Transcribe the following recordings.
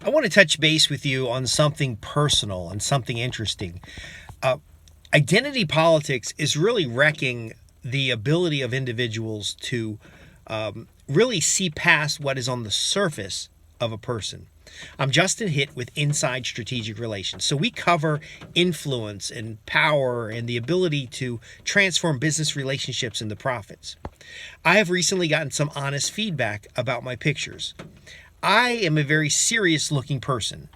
I want to touch base with you on something personal and something interesting. Uh, Identity politics is really wrecking the ability of individuals to really see past what is on the surface of a person. I'm Justin Hitt with Inside Strategic Relations. So we cover influence and power and the ability to transform business relationships into profits. I have recently gotten some honest feedback about my pictures. I am a very serious looking person.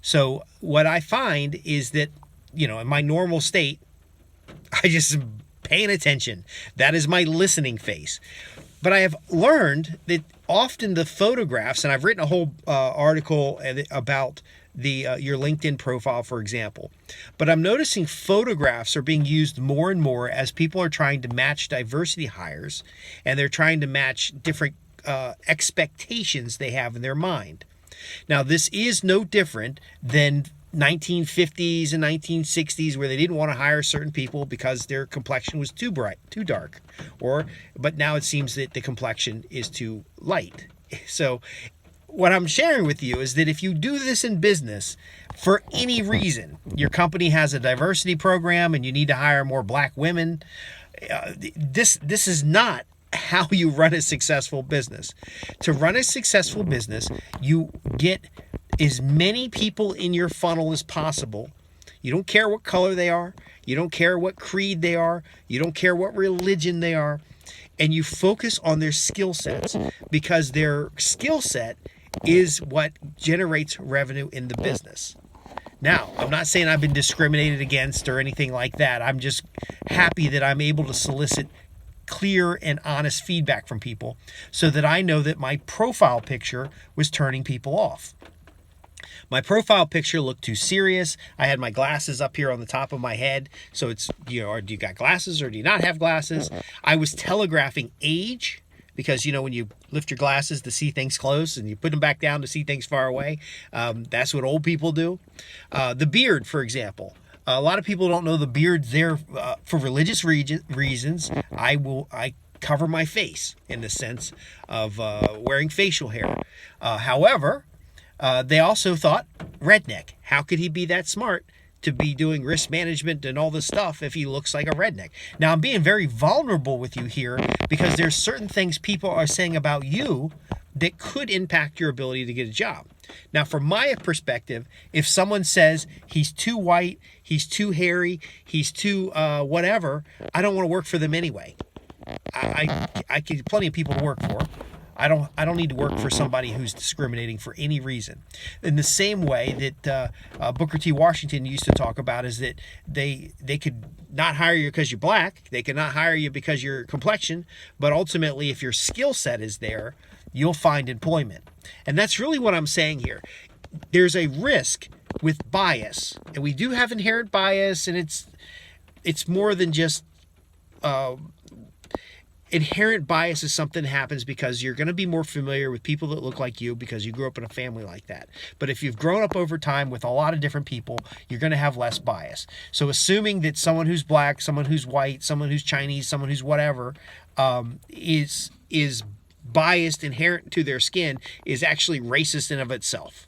So what I find is that, in my normal state, I just am paying attention. That is my listening face. But I have learned that often the photographs, and I've written a whole article about your LinkedIn profile, for example. But I'm noticing photographs are being used more and more as people are trying to match diversity hires, and they're trying to match different expectations they have in their mind. Now, this is no different than 1950s and 1960s, where they didn't want to hire certain people because their complexion was too bright, too dark, but now it seems that the complexion is too light. So what I'm sharing with you is that if you do this in business for any reason, your company has a diversity program and you need to hire more black women, this is not how you run a successful business. To run a successful business, you get as many people in your funnel as possible. You don't care what color they are. You don't care what creed they are. You don't care what religion they are. And you focus on their skill sets, because their skill set is what generates revenue in the business. Now, I'm not saying I've been discriminated against or anything like that. I'm just happy that I'm able to solicit clear and honest feedback from people so that I know that my profile picture was turning people off. My profile picture looked too serious. I had my glasses up here on the top of my head. So it's, or do you got glasses or do you not have glasses? I was telegraphing age, because, when you lift your glasses to see things close and you put them back down to see things far away, that's what old people do. The beard, for example. A lot of people don't know the beard's there for religious reasons. I cover my face in the sense of wearing facial hair. However, they also thought, redneck. How could he be that smart to be doing risk management and all this stuff if he looks like a redneck? Now, I'm being very vulnerable with you here, because there's certain things people are saying about you that could impact your ability to get a job. Now, from my perspective, if someone says he's too white, he's too hairy, he's too whatever, I don't want to work for them anyway. I get plenty of people to work for. I don't need to work for somebody who's discriminating for any reason. In the same way that Booker T. Washington used to talk about, is that they could not hire you because you're black, they could not hire you because your complexion, but ultimately, if your skill set is there, you'll find employment. And that's really what I'm saying here. There's a risk with bias, and we do have inherent bias, and it's more than just inherent bias is something that happens because you're going to be more familiar with people that look like you because you grew up in a family like that. But if you've grown up over time with a lot of different people, you're going to have less bias. So assuming that someone who's black, someone who's white, someone who's Chinese, someone who's whatever is biased inherent to their skin is actually racist in of itself.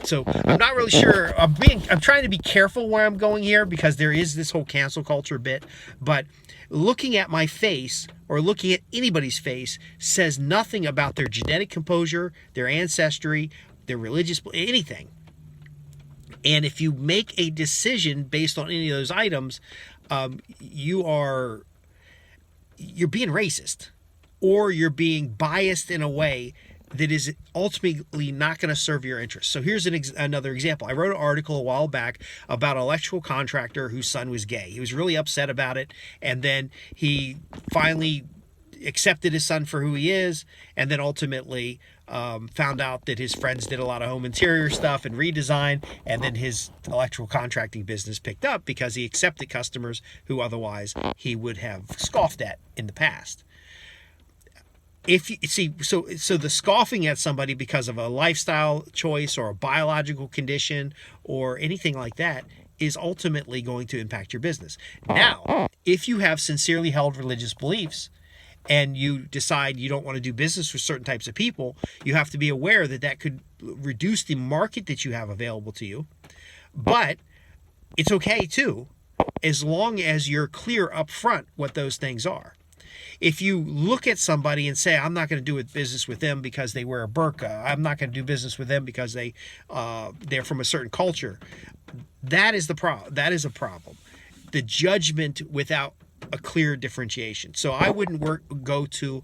So I'm not really sure. I'm trying to be careful where I'm going here, because there is this whole cancel culture bit. But looking at my face, or looking at anybody's face, says nothing about their genetic composure, their ancestry, their religious, anything. And if you make a decision based on any of those items, you're being racist, or you're being biased in a way that is ultimately not going to serve your interests. So here's another example. I wrote an article a while back about an electrical contractor whose son was gay. He was really upset about it, and then he finally accepted his son for who he is, and then ultimately found out that his friends did a lot of home interior stuff and redesign, and then his electrical contracting business picked up because he accepted customers who otherwise he would have scoffed at in the past. If you see, so the scoffing at somebody because of a lifestyle choice or a biological condition or anything like that is ultimately going to impact your business. Now, if you have sincerely held religious beliefs and you decide you don't want to do business with certain types of people, you have to be aware that that could reduce the market that you have available to you. But it's okay too, as long as you're clear up front what those things are. If you look at somebody and say, I'm not going to do business with them because they wear a burqa, I'm not going to do business with them because they're from a certain culture, that is that is a problem. The judgment without a clear differentiation. So I wouldn't go to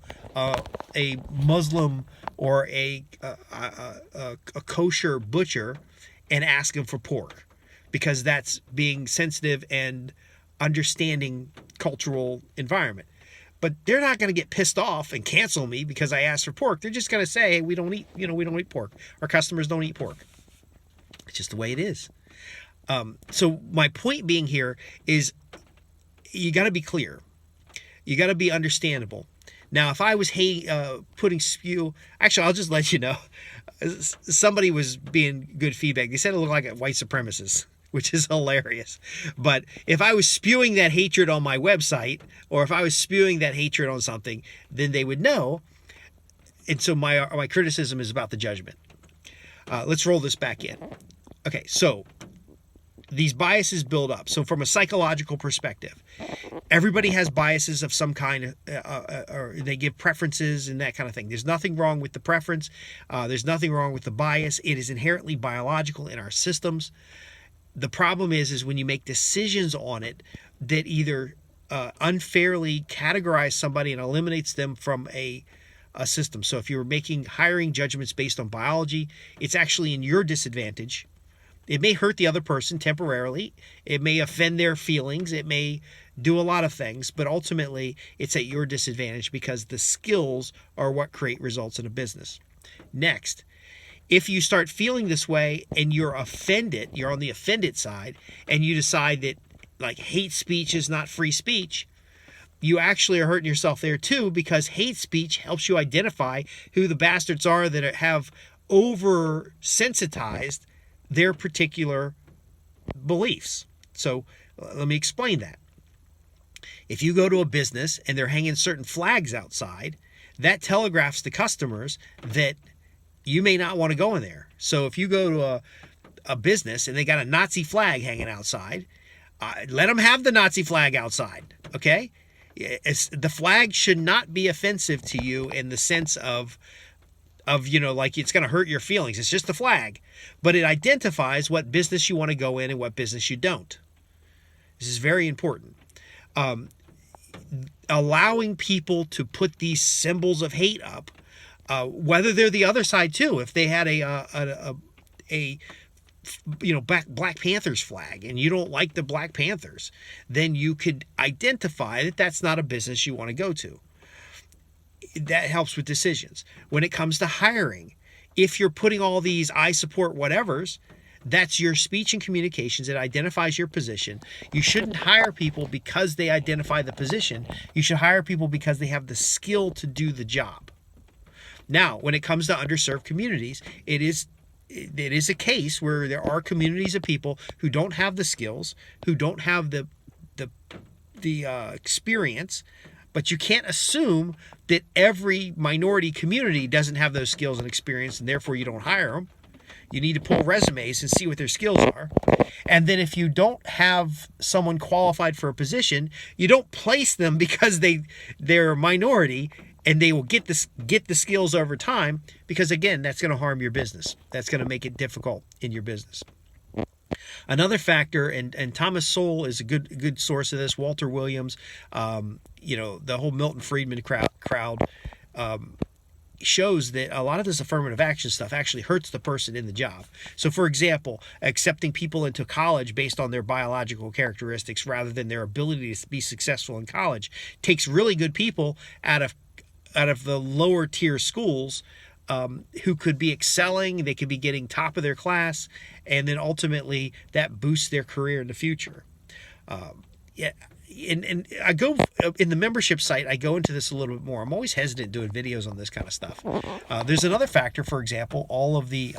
a Muslim or a kosher butcher and ask him for pork, because that's being sensitive and understanding cultural environment. But they're not going to get pissed off and cancel me because I asked for pork. They're just going to say, hey, we don't eat pork. Our customers don't eat pork. It's just the way it is. So my point being here is, you got to be clear. You got to be understandable. Now, if I was putting spew, actually, I'll just let you know. Somebody was being good feedback. They said it looked like a white supremacist, which is hilarious. But if I was spewing that hatred on my website, or if I was spewing that hatred on something, then they would know. And so my criticism is about the judgment. Let's roll this back in. Okay, so these biases build up. So from a psychological perspective, everybody has biases of some kind, or they give preferences and that kind of thing. There's nothing wrong with the preference. There's nothing wrong with the bias. It is inherently biological in our systems. The problem is when you make decisions on it that either unfairly categorize somebody and eliminates them from a system. So if you're making hiring judgments based on biology, it's actually in your disadvantage. It may hurt the other person temporarily. It may offend their feelings. It may do a lot of things, but ultimately it's at your disadvantage, because the skills are what create results in a business. Next, if you start feeling this way and you're offended, you're on the offended side, and you decide that like hate speech is not free speech, you actually are hurting yourself there too, because hate speech helps you identify who the bastards are that have oversensitized their particular beliefs. So let me explain that. If you go to a business and they're hanging certain flags outside, that telegraphs to customers that you may not want to go in there. So if you go to a business and they got a Nazi flag hanging outside, let them have the Nazi flag outside, okay? The flag should not be offensive to you in the sense of like it's going to hurt your feelings. It's just a flag, but it identifies what business you want to go in and what business you don't. This is very important. Allowing people to put these symbols of hate up, whether they're the other side too. If they had a Black Panthers flag and you don't like the Black Panthers, then you could identify that that's not a business you want to go to. That helps with decisions. When it comes to hiring, if you're putting all these I support whatevers, that's your speech and communications. It identifies your position. You shouldn't hire people because they identify the position. You should hire people because they have the skill to do the job. Now, when it comes to underserved communities, it is a case where there are communities of people who don't have the skills, who don't have the experience. But you can't assume that every minority community doesn't have those skills and experience, and therefore you don't hire them. You need to pull resumes and see what their skills are. And then if you don't have someone qualified for a position, you don't place them because they're a minority and they will get the skills over time, because again, that's going to harm your business. That's going to make it difficult in your business. Another factor, and Thomas Sowell is a good source of this, Walter Williams, the whole Milton Friedman crowd shows that a lot of this affirmative action stuff actually hurts the person in the job. So for example, accepting people into college based on their biological characteristics rather than their ability to be successful in college takes really good people out of the lower tier schools, who could be excelling, they could be getting top of their class, and then ultimately that boosts their career in the future. And I go in the membership site, I go into this a little bit more. I'm always hesitant doing videos on this kind of stuff. There's another factor, for example, all of the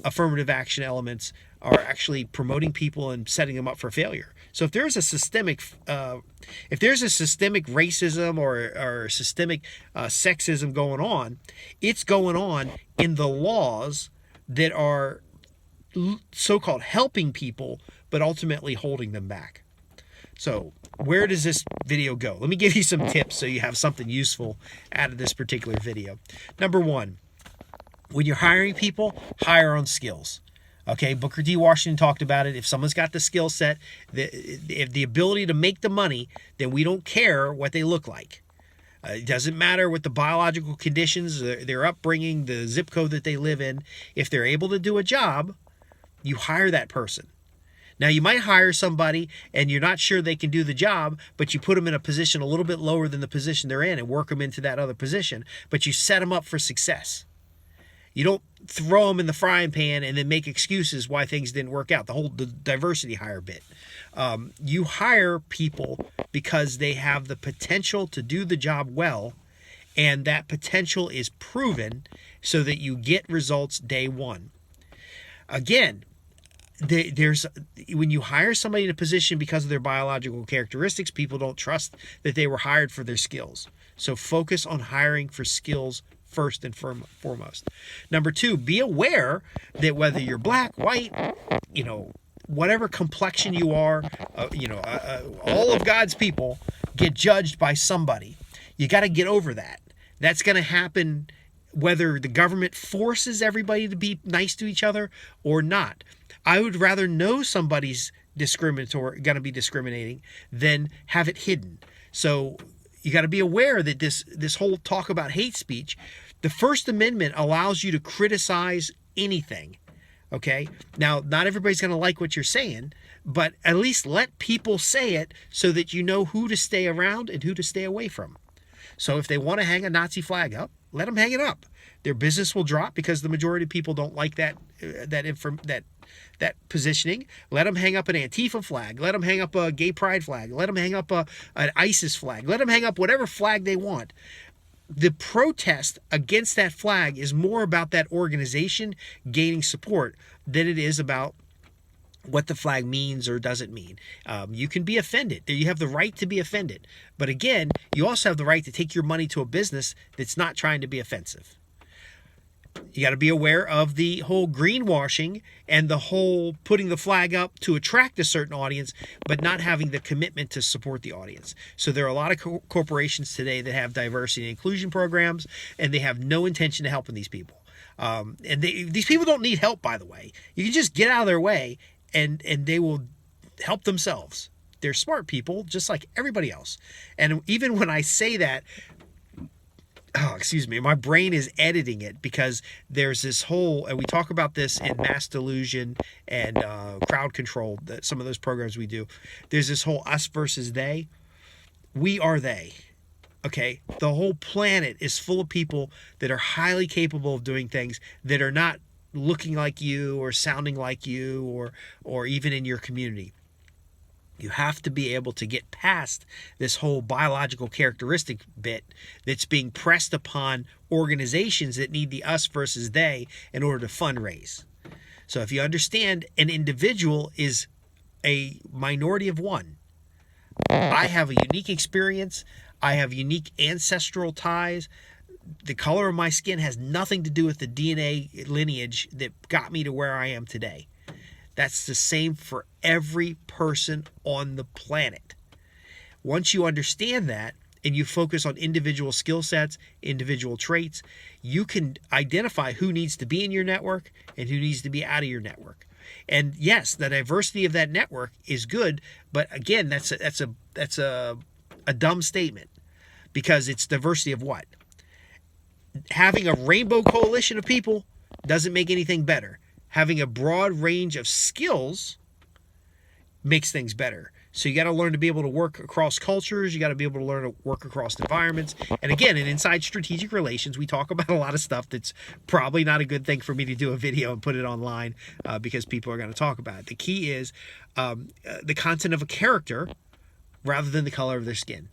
affirmative action elements are actually promoting people and setting them up for failure. So if there's a systemic racism or systemic sexism going on, it's going on in the laws that are so-called helping people, but ultimately holding them back. So where does this video go? Let me give you some tips so you have something useful out of this particular video. Number one, when you're hiring people, hire on skills. Okay, Booker T. Washington talked about it. If someone's got the skill set, the ability to make the money, then we don't care what they look like. It doesn't matter what the biological conditions, their upbringing, the zip code that they live in. If they're able to do a job, you hire that person. Now, you might hire somebody and you're not sure they can do the job, but you put them in a position a little bit lower than the position they're in and work them into that other position, but you set them up for success. You don't throw them in the frying pan and then make excuses why things didn't work out. The diversity hire bit. You hire people because they have the potential to do the job well, and that potential is proven so that you get results day one. Again, there's when you hire somebody in a position because of their biological characteristics, people don't trust that they were hired for their skills. So focus on hiring for skills first and foremost. Number two, be aware that whether you're black, white, whatever complexion you are, all of God's people get judged by somebody. You got to get over that. That's going to happen whether the government forces everybody to be nice to each other or not. I would rather know somebody's going to be discriminating than have it hidden. So you got to be aware that this whole talk about hate speech, the First Amendment allows you to criticize anything. Okay? Now, not everybody's going to like what you're saying, but at least let people say it so that you know who to stay around and who to stay away from. So if they want to hang a Nazi flag up, let them hang it up. Their business will drop because the majority of people don't like that positioning. Let them hang up an Antifa flag. Let them hang up a gay pride flag. Let them hang up an ISIS flag. Let them hang up whatever flag they want. The protest against that flag is more about that organization gaining support than it is about what the flag means or doesn't mean. You can be offended. You have the right to be offended. But again, you also have the right to take your money to a business that's not trying to be offensive. You got to be aware of the whole greenwashing and the whole putting the flag up to attract a certain audience, but not having the commitment to support the audience. So there are a lot of corporations today that have diversity and inclusion programs, and they have no intention of helping these people. These people don't need help, by the way. You can just get out of their way, and they will help themselves. They're smart people, just like everybody else. And even when I say that, my brain is editing it because there's this whole, and we talk about this in mass delusion and crowd control, some of those programs we do. There's this whole us versus they. We are they. Okay? The whole planet is full of people that are highly capable of doing things that are not looking like you or sounding like you or even in your community. You have to be able to get past this whole biological characteristic bit that's being pressed upon organizations that need the us versus they in order to fundraise. So if you understand an individual is a minority of one, I have a unique experience, I have unique ancestral ties. The color of my skin has nothing to do with the DNA lineage that got me to where I am today. That's the same for every person on the planet. Once you understand that and you focus on individual skill sets, individual traits, you can identify who needs to be in your network and who needs to be out of your network. And yes, the diversity of that network is good, but again, that's a dumb statement because it's diversity of what? Having a rainbow coalition of people doesn't make anything better. Having a broad range of skills makes things better. So you got to learn to be able to work across cultures. You got to be able to learn to work across environments. And again, in Inside Strategic Relations, we talk about a lot of stuff that's probably not a good thing for me to do a video and put it online because people are going to talk about it. The key is the content of a character rather than the color of their skin.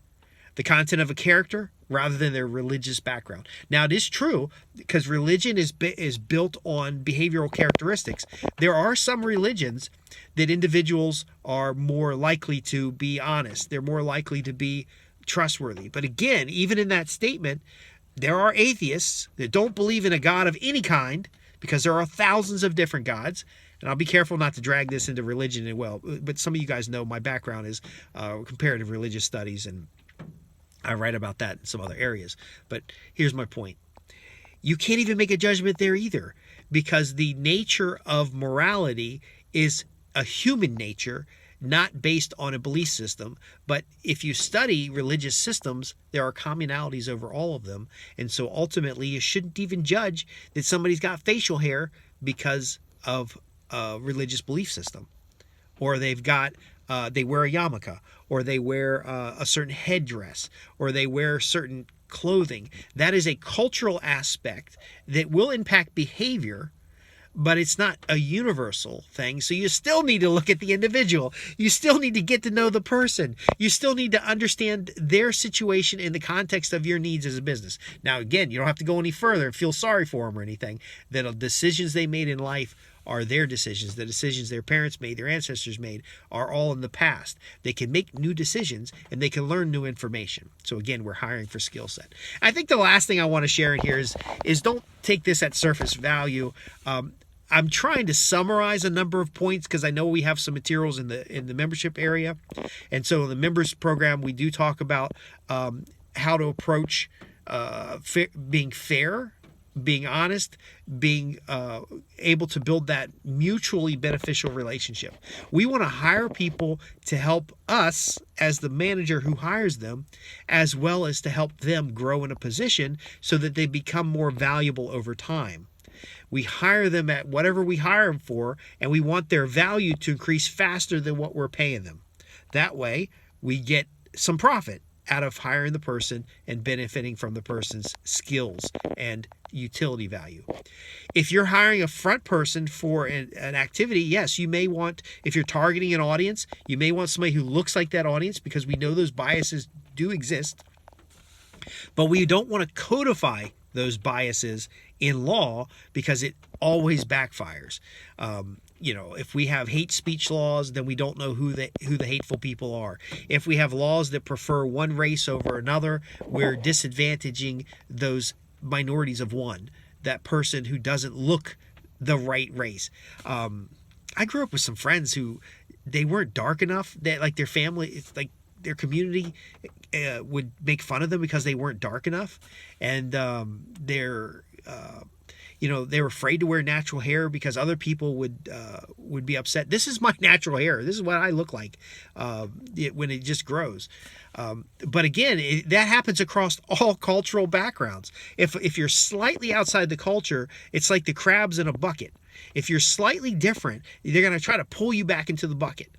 The content of a character rather than their religious background. Now, it is true because religion is built on behavioral characteristics. There are some religions that individuals are more likely to be honest. They're more likely to be trustworthy. But again, even in that statement, there are atheists that don't believe in a God of any kind because there are thousands of different gods. And I'll be careful not to drag this into religion as well. But some of you guys know my background is comparative religious studies, and I write about that in some other areas. But here's my point. You can't even make a judgment there either, because the nature of morality is a human nature, not based on a belief system. But if you study religious systems, there are commonalities over all of them. And so ultimately, you shouldn't even judge that somebody's got facial hair because of a religious belief system, or they've got they wear a yarmulke, or they wear a certain headdress, or they wear certain clothing. That is a cultural aspect that will impact behavior, but it's not a universal thing. So you still need to look at the individual. You still need to get to know the person. You still need to understand their situation in the context of your needs as a business. Now, again, you don't have to go any further and feel sorry for them or anything. The decisions they made in life are their decisions. The decisions their parents made, their ancestors made, are all in the past. They can make new decisions and they can learn new information. So again, we're hiring for skill set. I think the last thing I want to share in here is don't take this at surface value. I'm trying to summarize a number of points because I know we have some materials in the membership area. And so in the members program, we do talk about how to approach being fair, being honest, being able to build that mutually beneficial relationship. We want to hire people to help us as the manager who hires them, as well as to help them grow in a position so that they become more valuable over time. We hire them at whatever we hire them for, and we want their value to increase faster than what we're paying them. That way, we get some profit out of hiring the person and benefiting from the person's skills and utility value. If you're hiring a front person for an activity, yes, you may want, if you're targeting an audience, you may want somebody who looks like that audience, because we know those biases do exist. But we don't want to codify those biases in law, because it always backfires. If we have hate speech laws, then we don't know who the hateful people are. If we have laws that prefer one race over another, we're disadvantaging those minorities of one, that person who doesn't look the right race. I grew up with some friends who, they weren't dark enough, that like their family, like their community would make fun of them because they weren't dark enough, and they were afraid to wear natural hair because other people would be upset. This is my natural hair. This is what I look like when it just grows. But again, that happens across all cultural backgrounds. If you're slightly outside the culture, it's like the crabs in a bucket. If you're slightly different, they're going to try to pull you back into the bucket.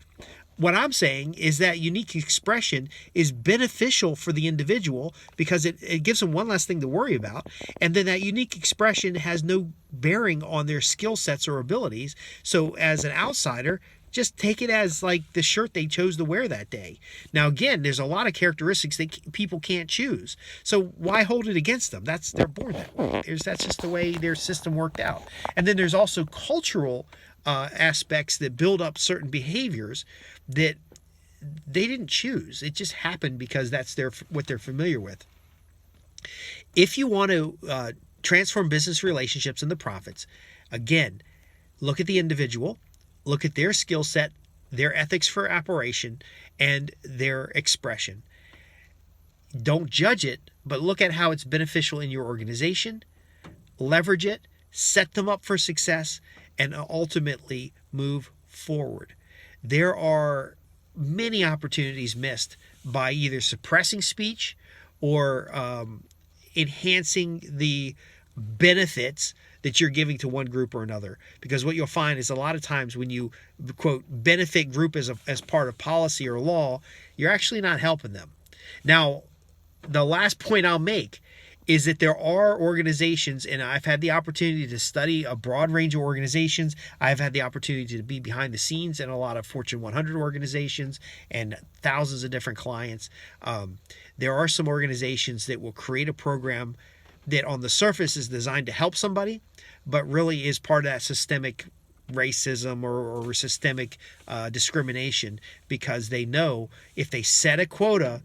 What I'm saying is that unique expression is beneficial for the individual because it gives them one less thing to worry about. And then that unique expression has no bearing on their skill sets or abilities. So as an outsider, just take it as like the shirt they chose to wear that day. Now, again, there's a lot of characteristics that people can't choose. So why hold it against them? They're born that way. That's just the way their system worked out. And then there's also cultural aspects that build up certain behaviors that they didn't choose. It just happened because that's what they're familiar with. If you want to transform business relationships into profits, again, look at the individual, look at their skill set, their ethics for operation, and their expression. Don't judge it, but look at how it's beneficial in your organization, leverage it, set them up for success, and ultimately move forward. There are many opportunities missed by either suppressing speech or enhancing the benefits that you're giving to one group or another. Because what you'll find is a lot of times when you, quote, benefit group as part of policy or law, you're actually not helping them. Now, the last point I'll make is that there are organizations, and I've had the opportunity to study a broad range of organizations. I've had the opportunity to be behind the scenes in a lot of Fortune 100 organizations and thousands of different clients. There are some organizations that will create a program that on the surface is designed to help somebody, but really is part of that systemic racism or systemic discrimination, because they know if they set a quota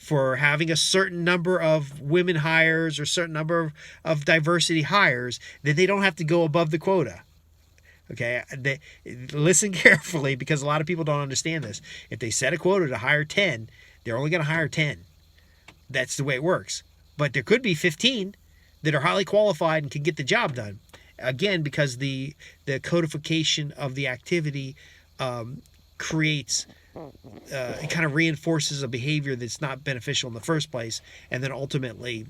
for having a certain number of women hires or certain number of diversity hires, then they don't have to go above the quota. Okay, listen carefully, because a lot of people don't understand this. If they set a quota to hire 10, they're only going to hire 10. That's the way it works. But there could be 15 that are highly qualified and can get the job done. Again, because the codification of the activity creates, it kind of reinforces a behavior that's not beneficial in the first place, and then ultimately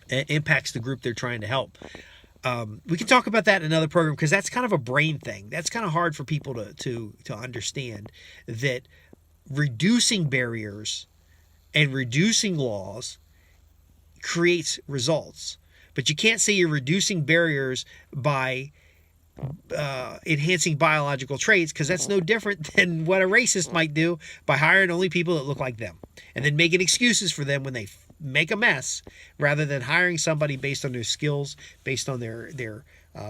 impacts the group they're trying to help. We can talk about that in another program, because that's kind of a brain thing. That's kind of hard for people to understand, that reducing barriers and reducing laws creates results. But you can't say you're reducing barriers by enhancing biological traits, because that's no different than what a racist might do by hiring only people that look like them and then making excuses for them when they make a mess, rather than hiring somebody based on their skills, based on their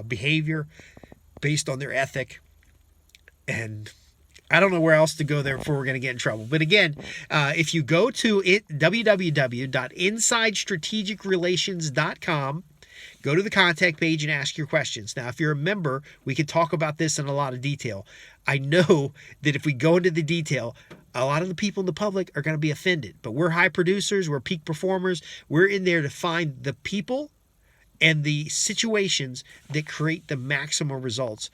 behavior, based on their ethic. And I don't know where else to go there before we're going to get in trouble. But again, if you go to www.insidestrategicrelations.com, go to the contact page and ask your questions. Now, if you're a member, we can talk about this in a lot of detail. I know that if we go into the detail, a lot of the people in the public are going to be offended. But we're high producers. We're peak performers. We're in there to find the people and the situations that create the maximum results.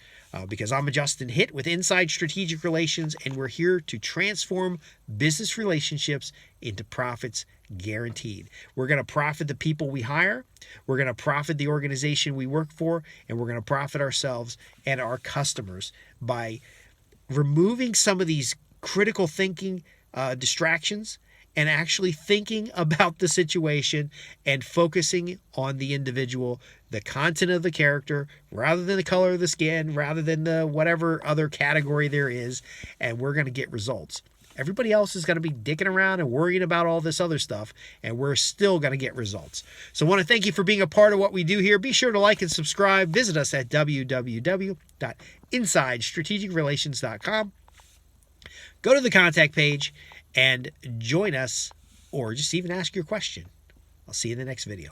Because I'm Justin Hitt with Inside Strategic Relations, and we're here to transform business relationships into profits guaranteed. We're going to profit the people we hire, we're going to profit the organization we work for, and we're going to profit ourselves and our customers by removing some of these critical thinking distractions, and actually thinking about the situation and focusing on the individual, the content of the character, rather than the color of the skin, rather than the whatever other category there is, and we're going to get results. Everybody else is going to be dicking around and worrying about all this other stuff, and we're still going to get results. So I want to thank you for being a part of what we do here. Be sure to like and subscribe. Visit us at www.insidestrategicrelations.com. Go to the contact page and join us, or just even ask your question. I'll see you in the next video.